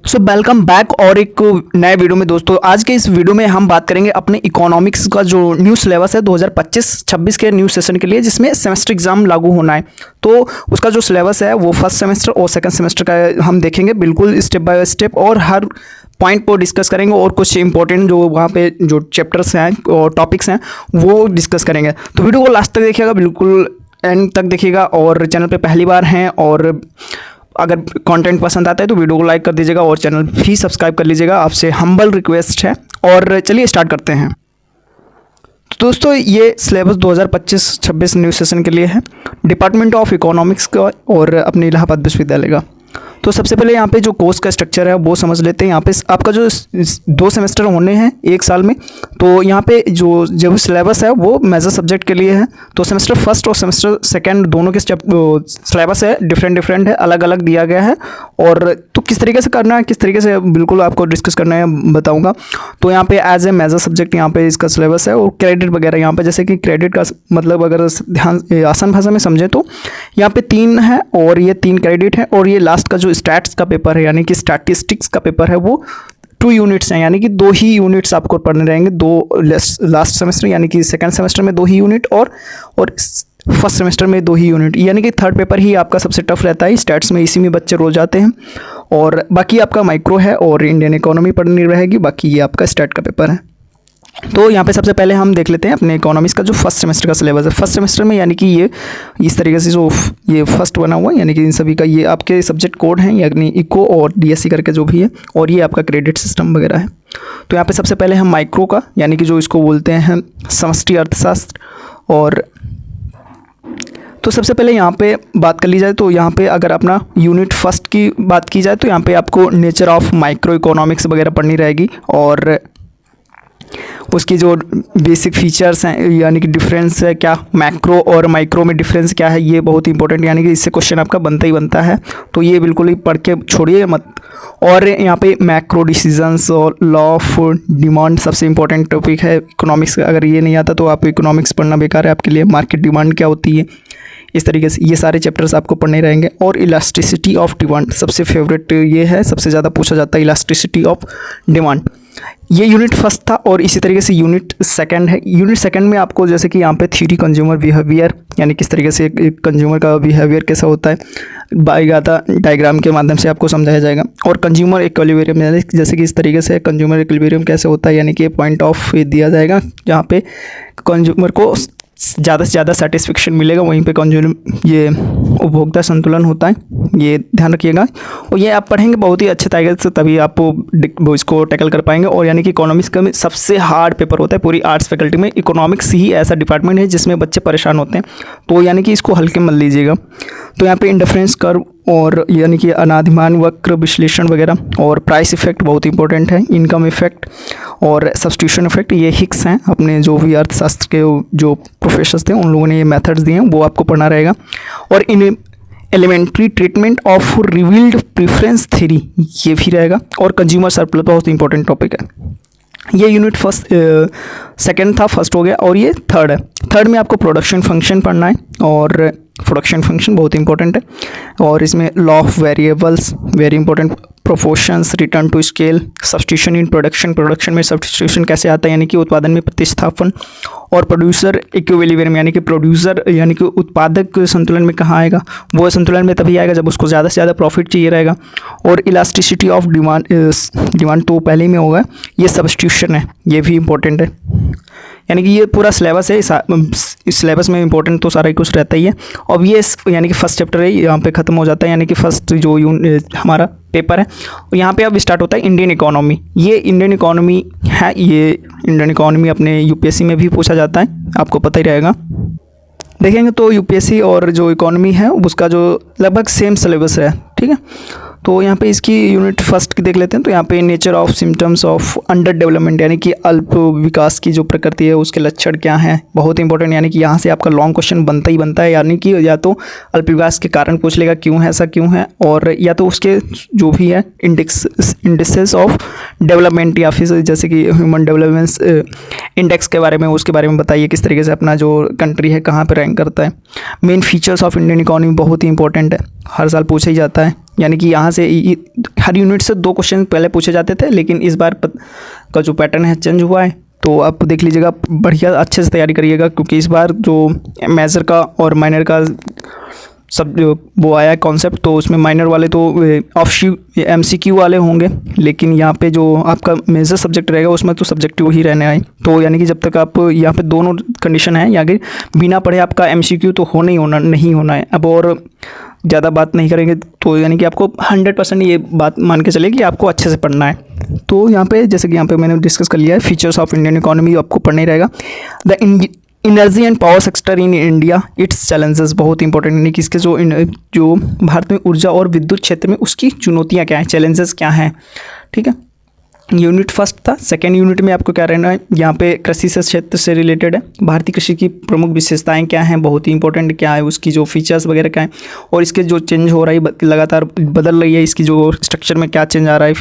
So welcome back और एक नए वीडियो में दोस्तों। आज के इस वीडियो में हम बात करेंगे अपने इकोनॉमिक्स का जो न्यू सिलेबस है 2025-26 के न्यू सेशन के लिए, जिसमें सेमेस्टर एग्जाम लागू होना है। तो उसका जो सिलेबस है वो फर्स्ट सेमेस्टर और सेकंड सेमेस्टर का हम देखेंगे बिल्कुल स्टेप बाय स्टेप, और हर पॉइंट को डिस्कस करेंगे और कुछ इंपॉर्टेंट जो वहाँ पे जो चैप्टर्स हैं और टॉपिक्स हैं वो डिस्कस करेंगे। तो वीडियो को लास्ट तक देखिएगा, बिल्कुल एंड तक देखिएगा। और चैनल पे पहली बार हैं और अगर कंटेंट पसंद आता है तो वीडियो को लाइक कर दीजिएगा और चैनल भी सब्सक्राइब कर लीजिएगा, आपसे हम्बल रिक्वेस्ट है। और चलिए स्टार्ट करते हैं। तो दोस्तों ये सिलेबस 2025-26 न्यू सेशन के लिए है, डिपार्टमेंट ऑफ इकोनॉमिक्स का और अपने इलाहाबाद विश्वविद्यालय का। तो सबसे पहले यहाँ पे जो कोर्स का स्ट्रक्चर है वो समझ लेते हैं। यहाँ पे आपका जो 2 सेमेस्टर होने हैं एक साल में, तो यहाँ पे जो सिलेबस है वो मेजर सब्जेक्ट के लिए है। तो सेमेस्टर फर्स्ट और सेमेस्टर सेकंड दोनों के सिलेबस है डिफरेंट है, अलग अलग दिया गया है। और तो किस तरीके से करना है, किस तरीके से बिल्कुल आपको डिस्कस करना है बताऊँगा। तो यहाँ पे एज ए मेजर सब्जेक्ट यहाँ पे इसका सिलेबस है। और क्रेडिट वगैरह यहाँ पे, जैसे कि क्रेडिट का मतलब अगर ध्यान आसान भाषा में समझे तो यहाँ पे 3 है और ये 3 क्रेडिट है। और ये लास्ट का जो स्टैट्स का पेपर है यानी कि स्टैटिस्टिक्स का पेपर है वो 2 यूनिट्स हैं, यानी कि 2 ही यूनिट्स आपको पढ़ने रहेंगे। 2 लास्ट सेमेस्टर यानी कि सेकंड सेमेस्टर में 2 ही यूनिट और फर्स्ट सेमेस्टर में 2 ही यूनिट, यानी कि थर्ड पेपर ही आपका सबसे टफ रहता है स्टैट्स में, इसी में बच्चे रोज जाते हैं। और बाकी आपका माइक्रो है और इंडियन इकोनॉमी पढ़नी रहेगी, बाकी ये आपका स्टैट का पेपर है। तो यहाँ पे सबसे पहले हम देख लेते हैं अपने इकोनॉमिक्स का जो फर्स्ट सेमेस्टर का सिलेबस है। फर्स्ट सेमेस्टर में यानी कि ये इस तरीके से जो ये फर्स्ट बना हुआ है, यानी कि इन सभी का ये आपके सब्जेक्ट कोड हैं, यानी इको और डीएससी करके जो भी है, और ये आपका क्रेडिट सिस्टम वगैरह है। तो यहाँ पे सबसे पहले हम माइक्रो का, यानी कि जो इसको बोलते हैं समष्टि अर्थशास्त्र। और तो सबसे पहले यहाँ पे बात कर ली जाए तो यहाँ पे अगर अपना यूनिट फर्स्ट की बात की जाए तो यहाँ पे आपको नेचर ऑफ माइक्रो इकोनॉमिक्स वगैरह पढ़नी रहेगी, और उसकी जो बेसिक फीचर्स हैं यानी कि डिफरेंस है क्या मैक्रो और माइक्रो में डिफरेंस क्या है, ये बहुत इंपॉर्टेंट, यानी कि इससे क्वेश्चन आपका बनता ही बनता है। तो ये बिल्कुल ही पढ़ के छोड़िए मत। और यहाँ पे मैक्रो डिसीजंस और लॉ ऑफ डिमांड सबसे इंपॉर्टेंट टॉपिक है इकोनॉमिक्स का। अगर ये नहीं आता तो आप इकोनॉमिक्स पढ़ना बेकार है आपके लिए। मार्केट डिमांड क्या होती है, इस तरीके से ये सारे चैप्टर्स आपको पढ़ने रहेंगे। और इलास्टिसिटी ऑफ डिमांड सबसे फेवरेट ये है, सबसे ज़्यादा पूछा जाता है इलास्टिसिटी ऑफ डिमांड। ये यूनिट फर्स्ट था। और इसी तरीके से यूनिट सेकंड है। यूनिट सेकंड में आपको जैसे कि यहाँ पे थ्योरी कंज्यूमर बिहेवियर, यानी किस तरीके से एक कंज्यूमर का बिहेवियर कैसा होता है, बाईगाता डायग्राम के माध्यम से आपको समझाया जाएगा। और कंज्यूमर इक्विलिब्रियम, यानी जैसे कि इस तरीके से कंज्यूमर इक्विलिब्रियम कैसे होता है, यानी कि पॉइंट ऑफ दिया जाएगा जहाँ पे कंज्यूमर को ज़्यादा से ज़्यादा सेटिस्फेक्शन मिलेगा, वहीं पे कंज्यूमर ये उपभोक्ता संतुलन होता है, ये ध्यान रखिएगा। और ये आप पढ़ेंगे बहुत ही अच्छे तरीके से, तभी आप वो इसको टैकल कर पाएंगे। और यानी कि इकोनॉमिक्स का सबसे हार्ड पेपर होता है पूरी आर्ट्स फैकल्टी में। इकोनॉमिक्स ही ऐसा डिपार्टमेंट है जिसमें बच्चे परेशान होते हैं, तो यानी कि इसको हल्के मत लीजिएगा। तो यहाँ पे इंडिफरेंस कर्व और यानी कि अनाधिमान वक्र विश्लेषण वगैरह, और प्राइस इफेक्ट बहुत इंपॉर्टेंट है, इनकम इफेक्ट और सब्स्टिट्यूशन इफेक्ट, ये हिक्स हैं अपने जो भी अर्थशास्त्र के जो प्रोफेसर्स थे उन लोगों ने ये मेथड्स दिए हैं, वो आपको पढ़ना रहेगा। और in elementary treatment of revealed preference theory ये भी रहेगा। और कंज्यूमर सरप्लस बहुत इंपॉर्टेंट टॉपिक है। ये यूनिट फर्स्ट सेकंड था, फर्स्ट हो गया। और ये थर्ड है। थर्ड में आपको प्रोडक्शन फंक्शन पढ़ना है, और प्रोडक्शन फंक्शन बहुत इंपॉर्टेंट है। और इसमें law of variables very important, proportions, return to scale, substitution in production, production में सब्स्टिट्यूशन कैसे आता है यानी कि उत्पादन में प्रतिस्थापन। और प्रोड्यूसर इक्विलिब्रियम, यानी कि प्रोड्यूसर यानी कि उत्पादक संतुलन में कहाँ आएगा, वो संतुलन में तभी आएगा जब उसको ज़्यादा से ज़्यादा प्रॉफिट चाहिए रहेगा। और इलास्टिसिटी ऑफ डिमांड तो पहले ही में होगा, ये सब्स्टिट्यूशन है, ये भी इंपॉर्टेंट है। यानी कि ये पूरा सिलेबस है, इस सिलेबस में इंपॉर्टेंट तो सारा ही कुछ रहता ही है। अब ये यानी कि फर्स्ट चैप्टर है यहाँ पे ख़त्म हो जाता है, यानी कि फर्स्ट जो हमारा पेपर है यहाँ पे अब स्टार्ट होता है इंडियन इकोनॉमी। ये इंडियन इकोनॉमी है, ये इंडियन इकोनॉमी अपने यूपीएससी में भी पूछा जाता है, आपको पता ही रहेगा। देखेंगे तो यूपीएससी और जो इकोनॉमी है उसका जो लगभग सेम सिलेबस है, ठीक है। तो यहाँ पे इसकी यूनिट फर्स्ट की देख लेते हैं। तो यहाँ पे nature of symptoms of under development, यानी कि अल्प विकास की जो प्रकृति है उसके लक्षण क्या हैं, बहुत इंपॉर्टेंट। यानी कि यहाँ से आपका लॉन्ग क्वेश्चन बनता ही बनता है, यानी कि या तो अल्प विकास के कारण पूछ लेगा क्यों है ऐसा क्यों है, और या तो उसके जो भी है इंडेक्सेस ऑफ डेवलपमेंट, या फिर जैसे कि ह्यूमन डेवलपमेंट इंडेक्स के बारे में, उसके बारे में बताइए किस तरीके से अपना जो कंट्री है कहाँ पर रैंक करता है। Main features of Indian economy बहुत ही इंपॉर्टेंट है, हर साल पूछा ही जाता है। यानी कि यहाँ से हर यूनिट से 2 क्वेश्चन पहले पूछे जाते थे, लेकिन इस बार का जो पैटर्न है चेंज हुआ है। तो आप देख लीजिएगा, बढ़िया अच्छे से तैयारी करिएगा, क्योंकि इस बार जो मेजर का और माइनर का सब जो वो आया है कॉन्सेप्ट, तो उसमें माइनर वाले तो MCQ वाले होंगे, लेकिन यहाँ पे जो आपका मेजर सब्जेक्ट रहेगा उसमें तो सब्जेक्टिव ही रहने आए। तो यानी कि जब तक आप यहाँ पे दोनों कंडीशन है, या कि बिना पढ़े आपका MCQ तो नहीं होना है। अब और ज़्यादा बात नहीं करेंगे, तो यानी कि आपको 100% ये बात मान के चलिए कि आपको अच्छे से पढ़ना है। तो यहाँ पे जैसे कि यहाँ पे मैंने डिस्कस कर लिया है, फीचर्स ऑफ इंडियन इकोनॉमी आपको पढ़ना ही रहेगा। The energy and power sector in India, it's challenges, बहुत इंपॉर्टेंट, यानी कि इसके जो भारत में ऊर्जा और विद्युत क्षेत्र में उसकी चुनौतियाँ क्या हैं, चैलेंजेस क्या हैं। ठीक है, यूनिट फर्स्ट था। सेकेंड यूनिट में आपको क्या रहना है, यहाँ पे कृषि से क्षेत्र से रिलेटेड है। भारतीय कृषि की प्रमुख विशेषताएं क्या हैं, बहुत ही इंपॉर्टेंट क्या है, उसकी जो फीचर्स वगैरह क्या है, और इसके जो चेंज हो रहा है, लगातार बदल रही है, इसकी जो स्ट्रक्चर में क्या चेंज आ रहा है,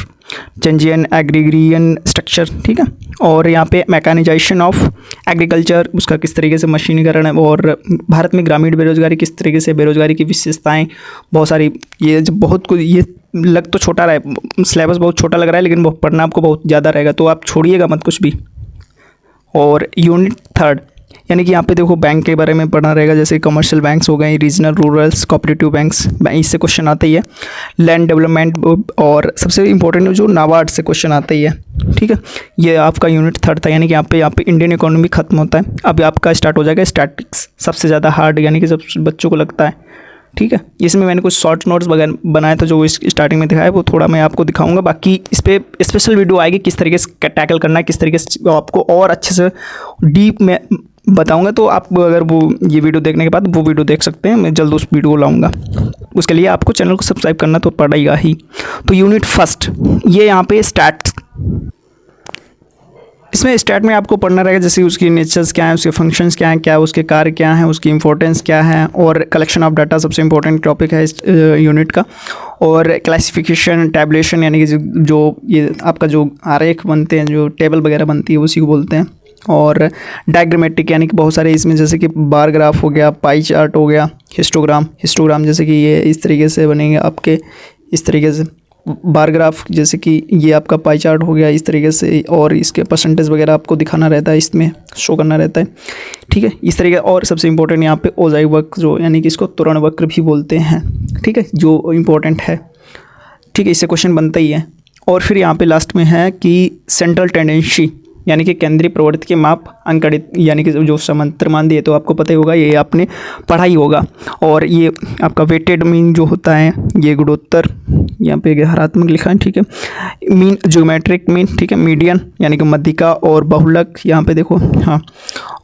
चेंजियन एग्रीग्रियन स्ट्रक्चर। ठीक है, और यहाँ पे मैकेनाइजेशन ऑफ एग्रीकल्चर, उसका किस तरीके से मशीनीकरण है, और भारत में ग्रामीण बेरोजगारी किस तरीके से, बेरोजगारी की विशेषताएं, बहुत सारी, ये बहुत कुछ, ये लग तो छोटा रहा है, सिलेबस बहुत छोटा लग रहा है, लेकिन पढ़ना आपको बहुत ज़्यादा रहेगा, तो आप छोड़िएगा मत कुछ भी। और यूनिट थर्ड, यानी कि यहाँ पे देखो बैंक के बारे में पढ़ना रहेगा, जैसे कमर्शियल बैंक्स हो गए, रीजनल रूरल्स कोऑपरेटिव बैंक्स, इससे क्वेश्चन आता ही है। लैंड डेवलपमेंट, और सबसे इंपॉर्टेंट जो नाबार्ड से क्वेश्चन आता ही है। ठीक है, ये आपका यूनिट थर्ड था, यानी कि यहाँ पे इंडियन इकोनॉमी खत्म होता है, अब आपका स्टार्ट हो जाएगा स्टैटिक्स, सबसे ज़्यादा हार्ड, यानी कि सब बच्चों को लगता है। ठीक है, इसमें मैंने कुछ शॉर्ट नोट्स बनाया था जो इस स्टार्टिंग में दिखाया, वो थोड़ा मैं आपको दिखाऊंगा। बाकी इस पर स्पेशल वीडियो आएगी, किस तरीके से टैकल करना है, किस तरीके से आपको और अच्छे से डीप में बताऊंगा। तो आप अगर वो ये वीडियो देखने के बाद वो वीडियो देख सकते हैं, मैं जल्द उस वीडियो को लाऊंगा। उसके लिए आपको चैनल को सब्सक्राइब करना तो पड़ेगा ही। तो यूनिट फर्स्ट, ये यहाँ पे स्टैट्स, इसमें स्टैट में आपको पढ़ना रहेगा, जैसे उसकी नेचर्स क्या है, उसके फंक्शंस क्या हैं, क्या उसके कार्य क्या हैं, उसकी इंपॉर्टेंस क्या है, और कलेक्शन ऑफ डाटा सबसे इंपॉर्टेंट टॉपिक है इस यूनिट का। और क्लासिफिकेशन, टैबुलेशन, यानी कि जो ये आपका जो आरेख बनते हैं, जो टेबल वगैरह बनती है, उसी को बोलते हैं। और डायग्रामेटिक, यानी कि बहुत सारे इसमें, जैसे कि बार ग्राफ हो गया, पाई चार्ट हो गया, हिस्टोग्राम जैसे कि ये इस तरीके से बनेंगे आपके, इस तरीके से बार ग्राफ, जैसे कि ये आपका पाई चार्ट हो गया इस तरीके से, और इसके परसेंटेज वगैरह आपको दिखाना रहता है, इसमें शो करना रहता है। ठीक है, इस तरीके। और सबसे इंपॉर्टेंट यहाँ पे ओजाई वक्र, जो यानी कि इसको त्वरण वक्र भी बोलते हैं। ठीक है, जो इम्पोर्टेंट है। ठीक है, इससे क्वेश्चन बनता ही है। और फिर यहाँ पे लास्ट में है कि सेंट्रल टेंडेंसी, यानी कि केंद्रीय प्रवृत्ति के माप अंकगणित, यानी कि जो समांतर मान दिए, तो आपको पता ही होगा, ये आपने पढ़ा ही होगा। और ये आपका वेटेड मीन जो होता है, ये गुणोत्तर, यहाँ पे हरात्मक लिखा है। ठीक है, मीन ज्योमेट्रिक मीन, ठीक है, मीडियन यानी कि मध्यिका, और बहुलक यहाँ पे देखो, हाँ,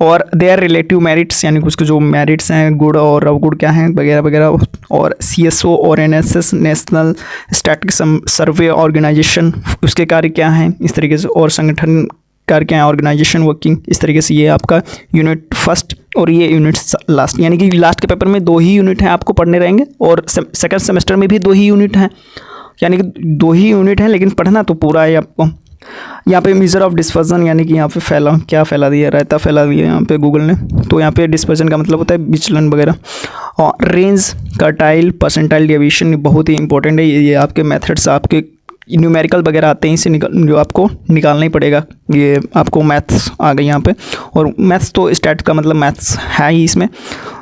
और देयर रिलेटिव मेरिट्स, यानी कि उसके जो मेरिट्स हैं, गुण और अवगुण क्या हैं वगैरह वगैरह। और CSO और NSS, नेशनल स्टैटिक सर्वे ऑर्गेनाइजेशन, उसके कार्य क्या हैं इस तरीके से, और संगठन कार्य क्या है, ऑर्गेनाइजेशन वर्किंग, इस तरीके से। ये आपका यूनिट फर्स्ट और ये यूनिट लास्ट, यानी कि लास्ट के पेपर में 2 ही यूनिट हैं आपको पढ़ने रहेंगे, और सेकंड सेमेस्टर में भी 2 ही यूनिट हैं, यानी कि 2 ही यूनिट हैं, लेकिन पढ़ना तो पूरा है आपको। यहाँ पे मेजर ऑफ डिस्पर्जन, यानी कि यहाँ पे फैला दिया, रायता फैला दिया यहाँ पे गूगल ने। तो यहाँ पे डिस्पर्जन का मतलब होता है विचलन वगैरह। और रेंज, कर्टाइल, परसेंटाइल डेविएशन बहुत ही इंपॉर्टेंट है। ये आपके मेथड्स, आपके न्यूमेरिकल वगैरह आते हैं, इसे जो आपको निकालना ही पड़ेगा। ये आपको मैथ्स आ गई यहाँ पे, और मैथ्स तो स्टैट का मतलब मैथ्स है ही इसमें,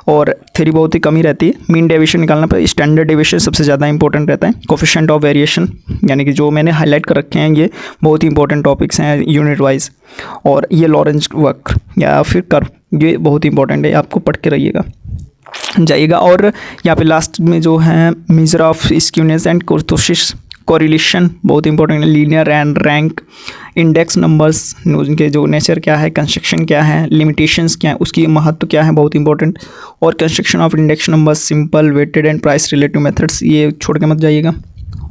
और थ्योरी बहुत ही कम ही रहती है। मीन डेविएशन निकालना पड़ेगा, स्टैंडर्ड डेविएशन सबसे ज़्यादा इंपॉर्टेंट रहता है। कोफिशिएंट ऑफ वेरिएशन, यानी कि जो मैंने हाईलाइट कर रखे हैं, ये बहुत ही इंपॉर्टेंट टॉपिक्स हैं यूनिट वाइज। और ये लॉरेंज वक्र या फिर कर्व, ये बहुत ही इंपॉर्टेंट है, आपको पढ़ के रहिएगा जाइएगा। और यहाँ पे लास्ट में जो है measure of skewness and kurtosis, correlation बहुत इंपॉर्टेंट है। Linear and rank, index numbers, उनके जो नेचर क्या है, कंस्ट्रक्शन क्या है, लिमिटेशंस क्या है, उसकी महत्व क्या है, बहुत इंपॉर्टेंट। और construction of index numbers, simple, weighted and price relative methods, ये छोड़ के मत जाइएगा।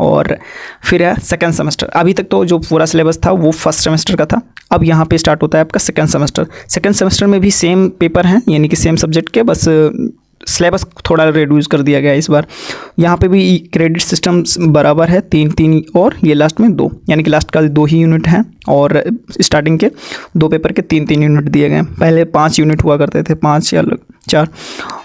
और फिर है सेकंड सेमेस्टर। अभी तक तो जो पूरा सिलेबस था वो फर्स्ट सेमेस्टर का था, अब यहाँ पे स्टार्ट होता है आपका सेकंड सेमेस्टर। सेकंड सेमेस्टर में भी सेम पेपर हैं, यानी कि सेम सब्जेक्ट के, बस सिलेबस थोड़ा रिड्यूस कर दिया गया इस बार। यहाँ पे भी क्रेडिट सिस्टम बराबर है, 3-3, और ये लास्ट में 2, यानी कि लास्ट का 2 ही यूनिट हैं, और स्टार्टिंग के 2 पेपर के 3-3 यूनिट दिए गए हैं। पहले 5 यूनिट हुआ करते थे, 5 या 4।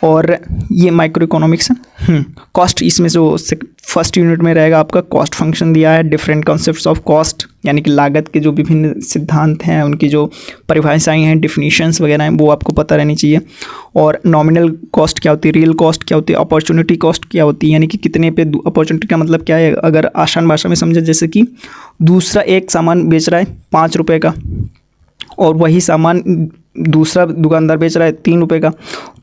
और ये माइक्रो इकोनॉमिक्स है। कॉस्ट, इसमें जो फर्स्ट यूनिट में रहेगा आपका कॉस्ट फंक्शन दिया है, डिफरेंट कॉन्सेप्ट्स ऑफ कॉस्ट यानी कि लागत के जो विभिन्न सिद्धांत हैं, उनकी जो परिभाषाएं हैं, डिफिनीशंस वगैरह हैं, वो आपको पता रहनी चाहिए। और नॉमिनल कॉस्ट क्या होती है, रियल कॉस्ट क्या होती है, अपॉर्चुनिटी कॉस्ट क्या होती है, यानी कि कितने पे, अपॉर्चुनिटी का मतलब क्या है, अगर आसान भाषा में समझे, जैसे कि दूसरा एक सामान बेच रहा है 5 रुपये का और वही सामान दूसरा दुकानदार बेच रहा है 3 रुपये का,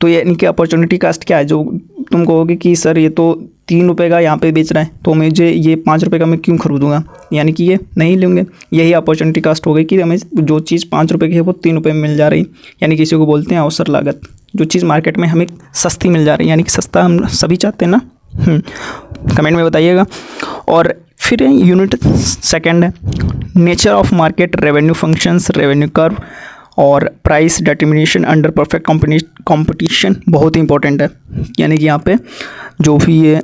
तो यानी कि अपॉर्चुनिटी कास्ट क्या है, जो तुम कहोगे कि सर ये तो 3 रुपये का यहाँ पे बेच रहा है, तो मुझे ये 5 रुपये का मैं क्यों खरीदूंगा, यानी कि ये नहीं लेंगे। यही अपॉर्चुनिटी कास्ट हो गई कि हमें जो चीज़ 5 रुपये की है वो 3 रुपये में मिल जा रही, यानी किसी को बोलते हैं अवसर लागत। जो चीज़ मार्केट में हमें सस्ती मिल जा रही है, यानी कि सस्ता हम सभी चाहते हैं ना। कमेंट में बताइएगा। और फिर यूनिट सेकंड है nature of market, revenue functions, revenue curve और price determination under perfect competition, बहुत ही इंपॉर्टेंट है। यानी कि यहाँ पे जो भी ये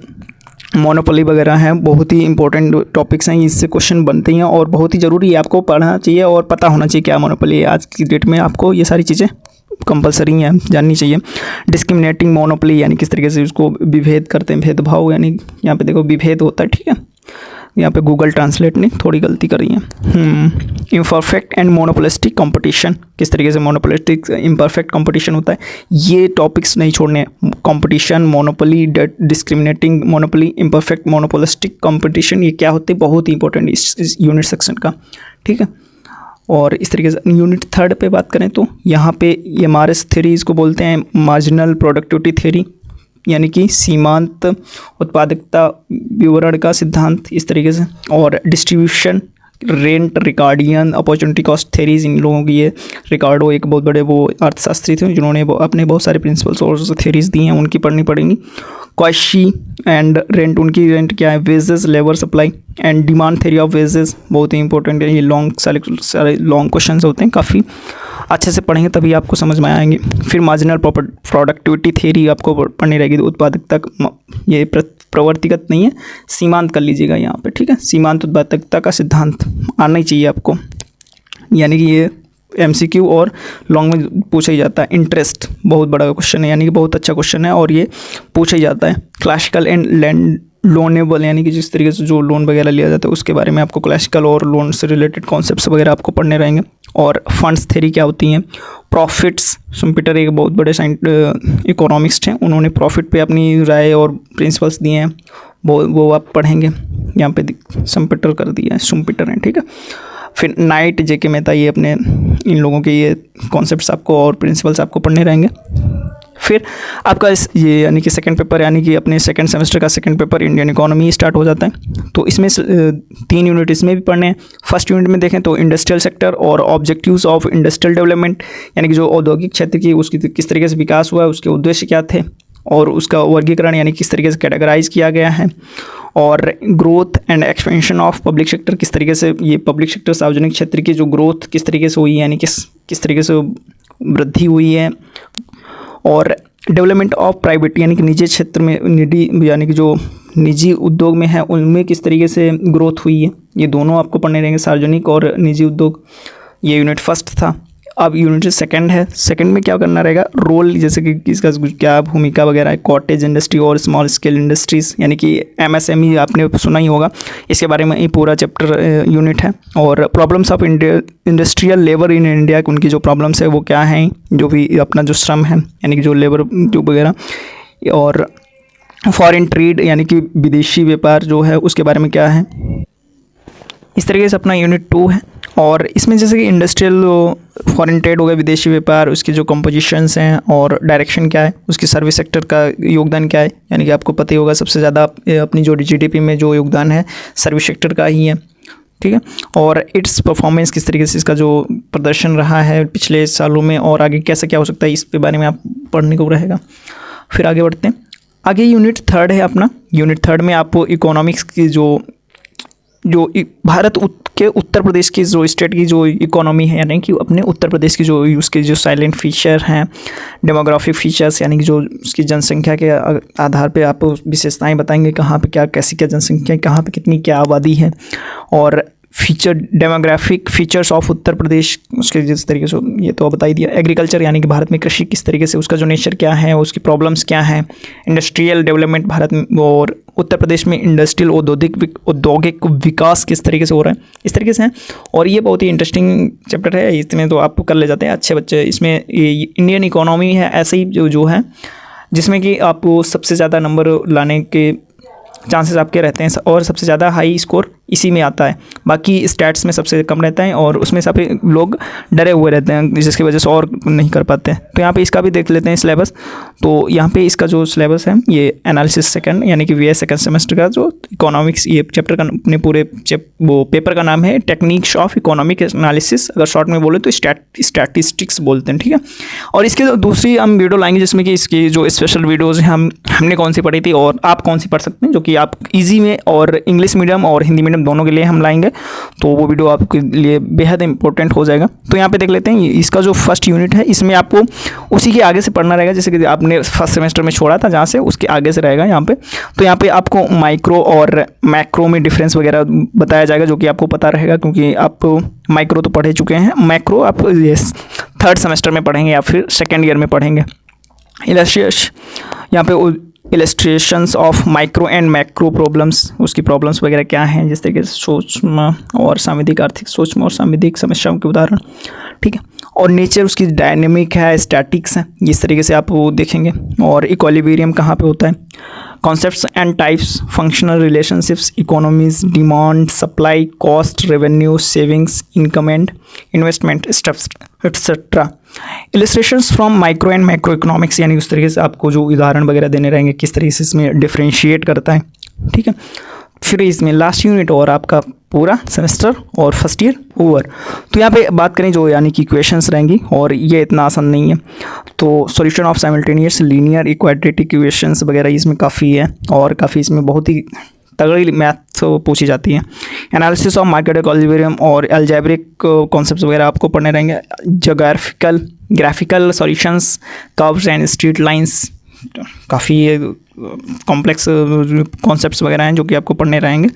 मोनोपोली वगैरह हैं, बहुत ही इंपॉर्टेंट टॉपिक्स हैं, इससे क्वेश्चन बनते हैं और बहुत ही ज़रूरी है, आपको पढ़ना चाहिए और पता होना चाहिए क्या मोनोपोली है। आज की डेट में आपको ये सारी चीज़ें कंपलसरी है, जाननी चाहिए। डिस्क्रिमिनेटिंग मोनोपोली यानी किस तरीके से उसको विभेद करते हैं, भेदभाव, यानी यहाँ पे देखो विभेद होता है, ठीक है। यहाँ पे गूगल ट्रांसलेट ने थोड़ी गलती करी है। इम्परफेक्ट एंड मोनोपोलिस्टिक कंपटीशन, किस तरीके से मोनोपोलिस्टिक इम्परफेक्ट कंपटीशन होता है, ये टॉपिक्स नहीं छोड़ने। Competition, monopoly, discriminating monopoly, imperfect monopolistic competition, ये क्या होते हैं, बहुत ही इंपॉर्टेंट इस यूनिट सेक्शन का, ठीक है। और इस तरीके से यूनिट थर्ड पे बात करें तो यहाँ पे एमआरएस थ्योरी इसको बोलते हैं, मार्जिनल प्रोडक्टिविटी थ्योरी, यानी कि सीमांत उत्पादकता विवरण का सिद्धांत, इस तरीके से। और distribution, rent, Ricardian, opportunity cost theories, इन लोगों की ये रिकार्डो एक बहुत बड़े वो अर्थशास्त्री थे जिन्होंने अपने बहुत सारे प्रिंसिपल्स और थेरीज दी हैं, उनकी पढ़नी पड़ेंगी। क्वाशी एंड रेंट, उनकी रेंट क्या है, wages, labour supply and demand theory of wages, बहुत ही इंपॉर्टेंट है। ये लॉन्ग क्वेश्चन होते हैं, काफ़ी अच्छे से पढ़ेंगे तभी आपको समझ में आएंगे। फिर मार्जिनल प्रोडक्टिविटी थेरी आपको पढ़नी रहेगी, उत्पादकता, ये प्रवर्तिगत नहीं है, सीमांत कर लीजिएगा यहाँ पे, ठीक है। सीमांत उत्पादकता का सिद्धांत आना ही चाहिए आपको, यानी कि ये एमसीक्यू और लॉन्ग में पूछा ही जाता है। इंटरेस्ट बहुत बड़ा क्वेश्चन है, यानी कि बहुत अच्छा क्वेश्चन है और ये पूछा ही जाता है। क्लासिकल एंड लैंड लोनेबल, यानी कि जिस तरीके से जो लोन वगैरह लिया जाता है उसके बारे में आपको क्लासिकल और लोन से रिलेटेड कॉन्सेप्ट्स वगैरह आपको पढ़ने रहेंगे। और फंड्स थ्योरी क्या होती हैं, प्रॉफिट्स, शुम्पीटर एक बहुत बड़े इकोनॉमिस्ट हैं, उन्होंने प्रॉफिट पे अपनी राय और प्रिंसिपल्स दिए हैं, वो आप पढ़ेंगे। यहाँ पे शुम्पीटर कर दिया है, शुम्पीटर हैं, ठीक है। फिर नाइट, जेके मेहता, ये अपने इन लोगों के ये कॉन्सेप्ट्स आपको और प्रिंसिपल्स आपको पढ़ने रहेंगे। फिर आपका ये यानी कि सेकंड पेपर, यानी कि अपने सेकंड सेमेस्टर का second paper Indian economy start हो जाता है। तो इसमें 3 यूनिट इसमें भी पढ़ने हैं। फर्स्ट यूनिट में देखें तो इंडस्ट्रियल सेक्टर और ऑब्जेक्टिव्स ऑफ इंडस्ट्रियल डेवलपमेंट, यानी कि जो औद्योगिक क्षेत्र की उसकी किस तरीके से विकास हुआ है, उसके उद्देश्य क्या थे और उसका वर्गीकरण यानी किस तरीके से कैटेगराइज किया गया है। और growth and expansion of public sector, किस तरीके से ये पब्लिक सेक्टर सार्वजनिक क्षेत्र की जो ग्रोथ किस तरीके से हुई है, यानी किस तरीके से वृद्धि हुई है। और डेवलपमेंट ऑफ प्राइवेट, यानी कि निजी क्षेत्र में, यानी कि जो निजी उद्योग में है उनमें किस तरीके से ग्रोथ हुई है, ये दोनों आपको पढ़ने रहेंगे, सार्वजनिक और निजी उद्योग। ये यूनिट फर्स्ट था। अब यूनिट सेकंड है, सेकंड में क्या करना रहेगा, रोल, जैसे कि इसका क्या भूमिका वगैरह है, कॉटेज इंडस्ट्री और स्मॉल स्केल इंडस्ट्रीज़, यानी कि एमएसएमई आपने सुना ही होगा, इसके बारे में ये पूरा चैप्टर यूनिट है। और problems of industrial labour in India, उनकी जो प्रॉब्लम्स है वो क्या हैं, जो भी अपना जो श्रम है यानी कि जो लेबर जो वगैरह। और फॉरेन ट्रेड, यानी कि विदेशी व्यापार जो है उसके बारे में क्या है। इस तरीके से अपना यूनिट 2 है। और इसमें जैसे कि इंडस्ट्रियल फॉरेन ट्रेड हो गया, विदेशी व्यापार, उसकी जो कंपोजिशंस हैं और डायरेक्शन क्या है, उसकी सर्विस सेक्टर का योगदान क्या है, यानी कि आपको पता ही होगा सबसे ज़्यादा अपनी जो जीडीपी में जो योगदान है सर्विस सेक्टर का ही है, ठीक है। और इट्स परफॉर्मेंस, किस तरीके से इसका जो प्रदर्शन रहा है पिछले सालों में और आगे कैसा क्या हो सकता है, इस के बारे में आप पढ़ने को रहेगा। फिर आगे बढ़ते हैं। आगे यूनिट थर्ड है अपना। यूनिट थर्ड में आपको इकोनॉमिक्स की जो भारत के उत्तर प्रदेश की जो स्टेट की जो इकोनॉमी है, यानी कि अपने उत्तर प्रदेश की जो उसके जो साइलेंट फीचर हैं, डेमोग्राफिक फीचर्स, यानी कि जो उसकी जनसंख्या के आधार पे आप विशेषताएं बताएंगे, कहाँ पे क्या कैसी क्या जनसंख्या, कहाँ पे कितनी क्या आबादी है। और feature demographic features of Uttar Pradesh, उसके जिस तरीके से ये तो बता ही दिया। एग्रीकल्चर यानी कि भारत में कृषि किस तरीके से, उसका जो नेचर क्या है, उसकी प्रॉब्लम्स क्या हैं। इंडस्ट्रियल डेवलपमेंट भारत में और उत्तर प्रदेश में इंडस्ट्रियल औद्योगिक विकास किस तरीके से हो रहा है, इस तरीके से है। और ये बहुत ही इंटरेस्टिंग चैप्टर है, इसमें तो आप कर ले जाते हैं अच्छे बच्चे। इसमें इंडियन इकोनॉमी है ऐसे ही जो है, जिसमें कि आपको सबसे ज़्यादा नंबर लाने के चांसेस आपके रहते हैं और सबसे ज़्यादा हाई स्कोर इसी में आता है। बाकी स्टैट्स में सबसे कम रहता है और उसमें सभी लोग डरे हुए रहते हैं, जिसकी वजह से और नहीं कर पाते हैं। तो यहाँ पे इसका भी देख लेते हैं सिलेबस। तो यहाँ पे इसका जो सिलेबस है ये एनालिसिस सेकंड यानी कि VA सेकंड सेमेस्टर का जो इकोनॉमिक्स, ये चैप्टर का अपने पूरे वो पेपर का नाम है टेक्निक्स ऑफ इकोनॉमिक एनालिसिस, अगर शॉर्ट में बोले तो स्टैटिस्टिक्स बोलते हैं, ठीक है। और इसके दूसरी हम वीडियो लाएंगे जिसमें कि इसकी जो स्पेशल वीडियोज़ हैं हमने कौन सी पढ़ी थी और आप कौन सी पढ़ सकते हैं, जो कि आप ईजी में और इंग्लिश मीडियम और हिंदी मीडियम दोनों के लिए हम लाएंगे। तो वो वीडियो आपके लिए बेहद इंपॉर्टेंट हो जाएगा। तो यहाँ पे देख लेते हैं इसका जो फर्स्ट यूनिट है, इसमें आपको उसी के आगे से पढ़ना रहेगा, जैसे कि आपने फर्स्ट सेमेस्टर में छोड़ा था जहाँ से, उसके आगे से रहेगा यहाँ पे। तो यहाँ पे आपको माइक्रो और मैक्रो में डिफरेंस वगैरह बताया जाएगा, जो कि आपको पता रहेगा क्योंकि आप माइक्रो तो पढ़े चुके हैं। मैक्रो आप थर्ड सेमेस्टर में पढ़ेंगे या फिर सेकेंड ईयर में पढ़ेंगे। यहाँ पे illustrations of micro and macro problems, उसकी प्रॉब्लम्स वगैरह क्या हैं, जिस तरीके से सूक्ष्म और सामूहिक आर्थिक सूक्ष्म और सामूहिक समस्याओं के उदाहरण, ठीक है। और नेचर उसकी डायनेमिक है, स्टैटिक्स है, इस तरीके से आप वो देखेंगे। और इक्विलिब्रियम कहाँ पे होता है, concepts and types, functional relationships, economies, demand, supply, cost, revenue, savings, income and investment steps etcetera. Illustrations from micro and macro economics, यानी उस तरीके से आपको जो उदाहरण वगैरह देने रहेंगे किस तरीके से इसमें डिफ्रेंशिएट करता है, ठीक है। फिर इसमें लास्ट यूनिट और आपका पूरा सेमेस्टर और फर्स्ट ईयर ओवर। तो यहाँ पे बात करें जो यानी कि इक्वेशंस रहेंगी, और ये इतना आसान नहीं है। तो solution of simultaneous linear quadratic equations वगैरह इसमें काफ़ी है और काफ़ी इसमें बहुत ही तगड़ी मैथ पूछी जाती है। एनालिसिस ऑफ मार्केट इक्विलिब्रियम और अलजेब्रिक कॉन्सेप्ट्स वगैरह आपको पढ़ने रहेंगे। Graphical solutions, curves and straight lines, काफ़ी कॉम्प्लेक्स कॉन्सेप्ट्स वगैरह हैं जो कि आपको पढ़ने रहेंगे।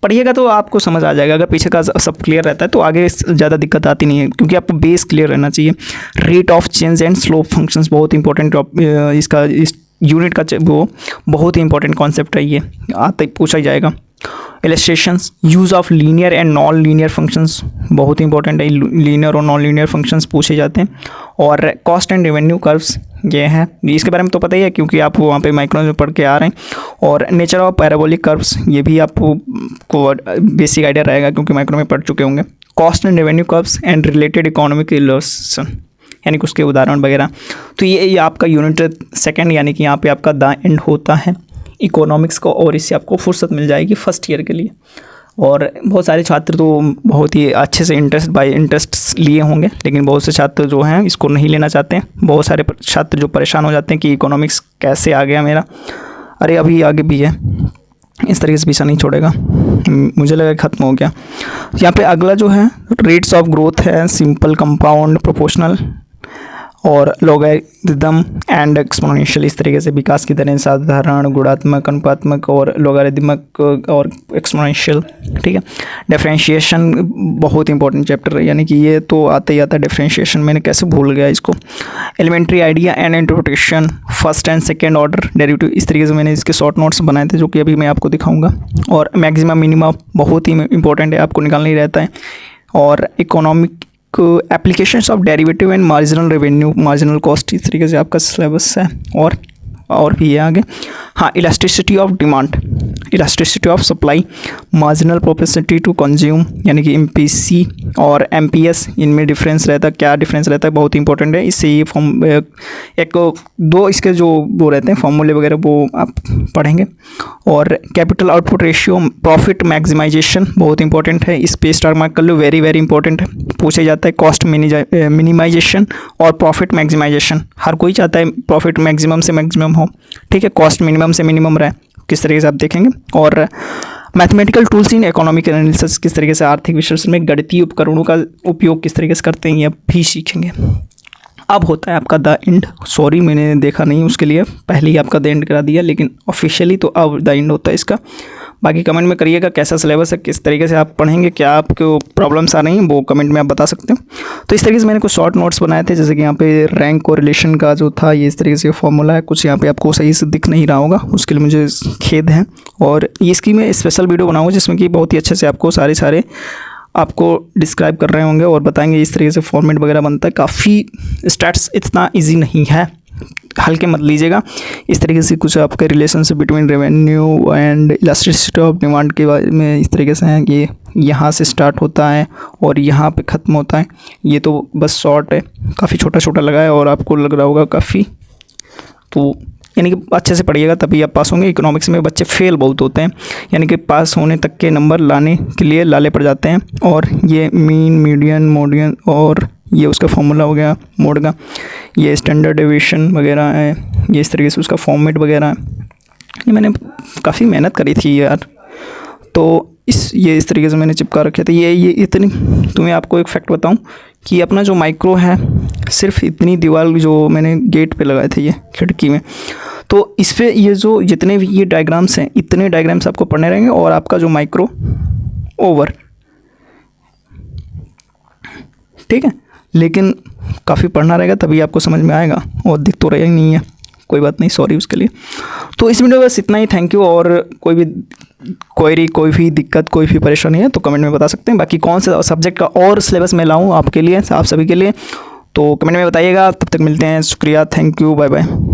पढ़िएगा तो आपको समझ आ जाएगा। अगर पीछे का सब क्लियर रहता है तो आगे ज़्यादा दिक्कत आती नहीं है, क्योंकि आपको बेस क्लियर रहना चाहिए। Rate of change and slope functions बहुत इंपॉर्टेंट, इसका इस यूनिट का वो बहुत ही इंपॉर्टेंट कॉन्सेप्ट है, ये आते पूछा ही जाएगा। Illustrations, use of linear and non linear functions बहुत इंपॉर्टेंट है, लीनियर और नॉन लीनियर फंक्शंस पूछे जाते हैं। और कॉस्ट एंड रेवेन्यू कर्व्स, ये हैं, इसके बारे में तो पता ही है क्योंकि आप वहाँ पे माइक्रो में पढ़ के आ रहे हैं। और नेचर ऑफ पैराबोलिक कर्व्स, ये भी आपको बेसिक आइडिया रहेगा क्योंकि माइक्रो में पढ़ चुके होंगे। Cost and revenue curves and related economic illustration, यानी कि उसके उदाहरण वगैरह। तो ये आपका यूनिट सेकंड यानी कि यहाँ पे आपका द एंड होता है इकोनॉमिक्स को, और इससे आपको फुर्सत मिल जाएगी फर्स्ट ईयर के लिए। और बहुत सारे छात्र तो बहुत ही अच्छे से इंटरेस्ट लिए होंगे, लेकिन बहुत से छात्र जो हैं इसको नहीं लेना चाहते हैं। बहुत सारे छात्र जो परेशान हो जाते हैं कि इकोनॉमिक्स कैसे आ गया मेरा, अरे अभी आगे भी है, इस तरीके से पीछा नहीं छोड़ेगा, मुझे लगा ख़त्म हो गया। यहाँ पे अगला जो है रेट्स ऑफ ग्रोथ है, सिंपल, कंपाउंड, प्रोपोर्शनल और लॉगरिदम एंड एक्सपोनेंशियल, इस तरीके से विकास की दरें साधारण, गुणात्मक, अनुपात्मक और लॉगरिदमिक और एक्सपोनेंशियल, ठीक है। डिफरेंशिएशन बहुत इंपॉर्टेंट चैप्टर है, यानी कि ये तो आता ही आता है डिफरेंशिएशन, मैंने कैसे भूल गया इसको। Elementary idea and interpretation, first and second order derivative, इस तरीके से मैंने इसके शॉर्ट नोट्स बनाए थे जो कि अभी मैं आपको दिखाऊंगा। और मैक्सिमम मिनिमम बहुत ही इंपॉर्टेंट है, आपको निकालना ही रहता है। और economic applications of derivative and marginal revenue, marginal cost, इस तरीके से आपका सिलेबस है। और भी है आगे। हाँ, elasticity of demand, elasticity of supply, marginal propensity to consume, यानी कि MPC और MPS, इनमें डिफरेंस रहता है, क्या डिफरेंस रहता है, बहुत इंपॉर्टेंट है। इससे ये फॉर्म एक दो इसके जो वो रहते हैं फॉर्मूले वगैरह वो आप पढ़ेंगे। और capital output ratio, profit maximization बहुत इंपॉर्टेंट है, इस पे स्टार मार्क कर लो, वेरी वेरी इंपॉर्टेंट है, पूछा जाता है। कॉस्ट मिनिमाइजेशन और प्रॉफिट मैक्सिमाइजेशन, हर कोई चाहता है प्रॉफिट मैक्सिमम से मैक्सिमम हो, ठीक है, कॉस्ट मिनिमम से मिनिमम रहे, किस तरीके से आप देखेंगे। और mathematical tools in economic analysis, किस तरीके से आर्थिक विश्लेषण में गणितीय उपकरणों का उपयोग किस तरीके से करते हैं, ये भी सीखेंगे। अब होता है आपका द एंड, सॉरी मैंने देखा नहीं, उसके लिए पहले ही आपका द एंड करा दिया, लेकिन ऑफिशियली तो अब द एंड होता है इसका। बाकी कमेंट में करिएगा कैसा सिलेबस है, किस तरीके से आप पढ़ेंगे, क्या आपको प्रॉब्लम्स आ रही हैं वो कमेंट में आप बता सकते हो। तो इस तरीके से मैंने कुछ शॉर्ट नोट्स बनाए थे, जैसे कि यहाँ पे रैंक कोरिलेशन का जो था ये इस तरीके से फॉर्मूला है, कुछ यहाँ पे आपको सही से दिख नहीं रहा होगा, उसके लिए मुझे खेद है। और इसकी मैं स्पेशल वीडियो बनाऊँगा जिसमें कि बहुत ही अच्छे से आपको सारे आपको डिस्क्राइब कर रहे होंगे और बताएंगे इस तरीके से फॉर्मेट वगैरह बनता है। काफ़ी स्टैट्स इतना ईजी नहीं है, हल्के मत लीजिएगा। इस तरीके से कुछ आपके relationship between revenue and elasticity of demand के बारे में इस तरीके से हैं, ये यहाँ से स्टार्ट होता है और यहाँ पे ख़त्म होता है। ये तो बस शॉर्ट है, काफ़ी छोटा छोटा लगा है और आपको लग रहा होगा काफ़ी, तो यानी कि अच्छे से पढ़िएगा तभी आप पास होंगे। इकोनॉमिक्स में बच्चे फेल बहुत होते हैं, यानी कि पास होने तक के नंबर लाने के लिए लाले पड़ जाते हैं। और ये मीन, मीडियन, मोडियन और ये उसका फॉर्मूला हो गया मोड का, ये स्टैंडर्ड डेविएशन वगैरह है, ये इस तरीके से उसका फॉर्मेट वगैरह है। ये मैंने काफ़ी मेहनत करी थी यार, तो ये इस तरीके से मैंने चिपका रखे थे। ये इतनी, तुम्हें आपको एक फैक्ट बताऊं कि अपना जो माइक्रो है सिर्फ इतनी दीवार जो मैंने गेट पे लगाए थे ये खिड़की में, तो इस पर ये जो जितने भी ये डायग्राम्स हैं इतने डायग्राम्स आपको पढ़ने रहेंगे और आपका जो माइक्रो ओवर, ठीक है। लेकिन काफ़ी पढ़ना रहेगा तभी आपको समझ में आएगा, और दिख तो रहा ही नहीं है, कोई बात नहीं, सॉरी उसके लिए। तो इस वीडियो में बस इतना ही, थैंक यू। और कोई भी क्वेरी, कोई भी दिक्कत, कोई भी परेशानी है तो कमेंट में बता सकते हैं। बाकी कौन से सब्जेक्ट का और सिलेबस मैं लाऊं आपके लिए, आप सभी के लिए, तो कमेंट में बताइएगा। तब तक मिलते हैं, शुक्रिया, थैंक यू, बाय बाय।